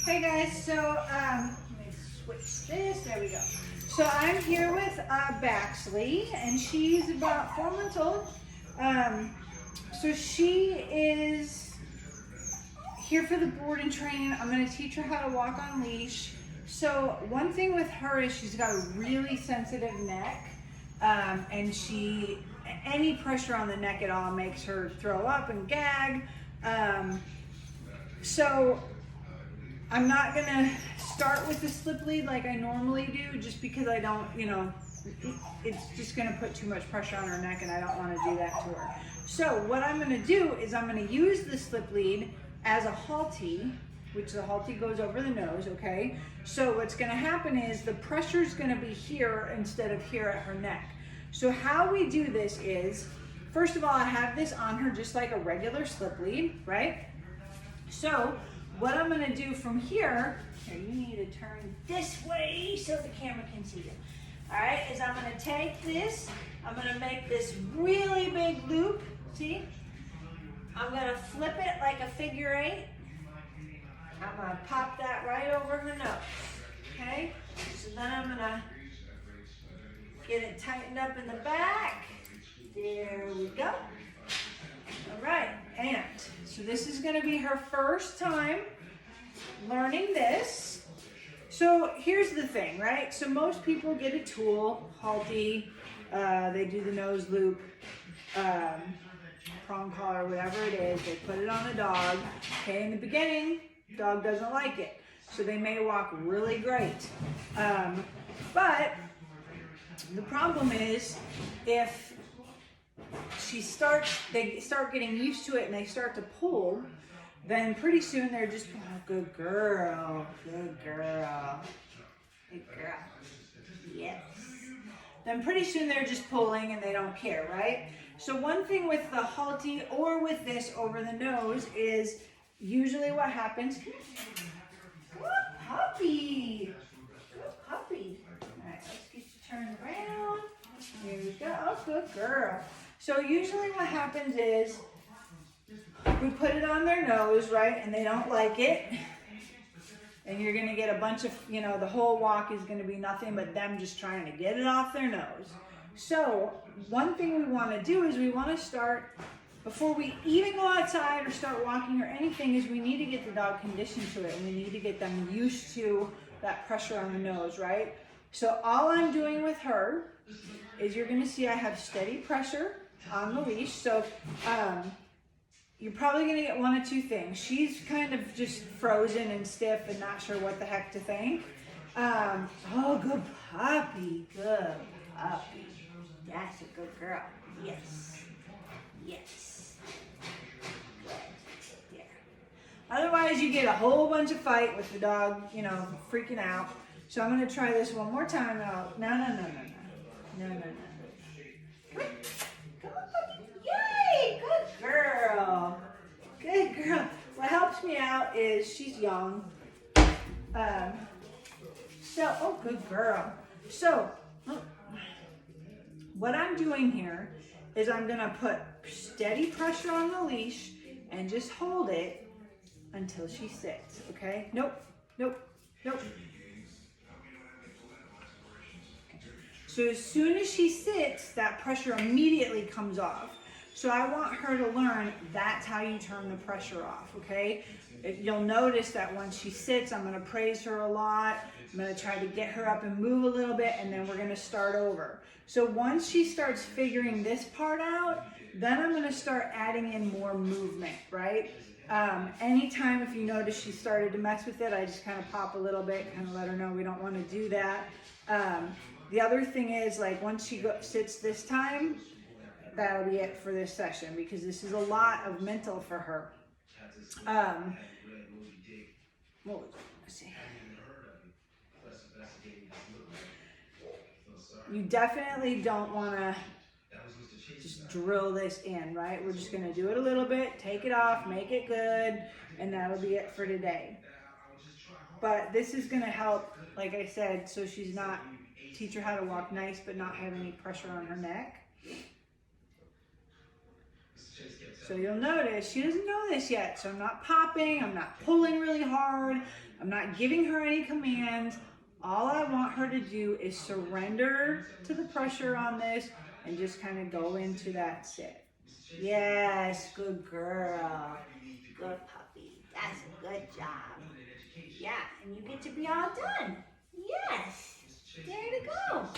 Hey guys, so let me switch this. There we go. So I'm here with Baxley, and she's about 4 months old. So she is here for the board and train. I'm going to teach her how to walk on leash. So one thing with her is she's got a really sensitive neck, and any pressure on the neck at all makes her throw up and gag. So I'm not gonna start with the slip lead like I normally do, just because I don't, it's just gonna put too much pressure on her neck and I don't wanna do that to her. So what I'm gonna do is I'm gonna use the slip lead as a halty, which the halty goes over the nose, okay? So what's gonna happen is the pressure's gonna be here instead of here at her neck. So how we do this is, first of all, I have this on her just like a regular slip lead, right? So what I'm gonna do from here, you need to turn this way so the camera can see you. All right, is I'm gonna take this, I'm gonna make this really big loop, see? I'm gonna flip it like a figure 8. I'm gonna pop that right over her nose, okay? So then I'm gonna get it tightened up in the back. There we go. All right, and so this is gonna be her first time learning this. So here's the thing, right? So most people get a tool, halty, they do the nose loop, prong collar, whatever it is, they put it on a dog. Okay, in the beginning, dog doesn't like it. So they may walk really great. But the problem is if they start getting used to it and they start to pull, then pretty soon they're just, oh, good girl, good girl, good girl, yes. Then pretty soon they're just pulling and they don't care, right? So one thing with the halty or with this over the nose is usually what happens, good puppy, good puppy. All right, let's get you turned around. Here we go, oh, good girl. So usually what happens is we put it on their nose, right, and they don't like it. And you're gonna get a bunch of, the whole walk is gonna be nothing but them just trying to get it off their nose. So one thing we wanna do is we wanna start, before we even go outside or start walking or anything, is we need to get the dog conditioned to it, and we need to get them used to that pressure on the nose, right? So all I'm doing with her is you're gonna see I have steady pressure on the leash. So you're probably gonna get one of two things. She's kind of just frozen and stiff and not sure what the heck to think. Oh, good puppy, good puppy. That's a good girl. Yes, yes. Good. Yeah. Otherwise, you get a whole bunch of fight with the dog, freaking out. So I'm gonna try this one more time. No. Come on, puppy. Yay, good girl. Good girl. What helps me out is she's young. Oh, good girl. So, what I'm doing here is I'm gonna put steady pressure on the leash and just hold it until she sits, okay? Nope. So as soon as she sits, that pressure immediately comes off. So I want her to learn that's how you turn the pressure off, okay? You'll notice that once she sits, I'm gonna praise her a lot. I'm gonna try to get her up and move a little bit, and then we're gonna start over. So once she starts figuring this part out, then I'm gonna start adding in more movement, right? Anytime if you notice she started to mess with it, I just kind of pop a little bit, kind of let her know we don't wanna do that. The other thing is, like, once she sits this time, that'll be it for this session, because this is a lot of mental for her. Let's see. You definitely don't want to just drill this in, right? We're just going to do it a little bit, take it off, make it good, and that'll be it for today. But this is going to help, like I said, so she's not, teach her how to walk nice but not have any pressure on her neck. So you'll notice she doesn't know this yet. So I'm not popping, I'm not pulling really hard, I'm not giving her any commands. All I want her to do is surrender to the pressure on this and just kind of go into that sit. Yes, good girl. Good puppy. That's a good job. Yeah, and you get to be all done. Yes. There to go.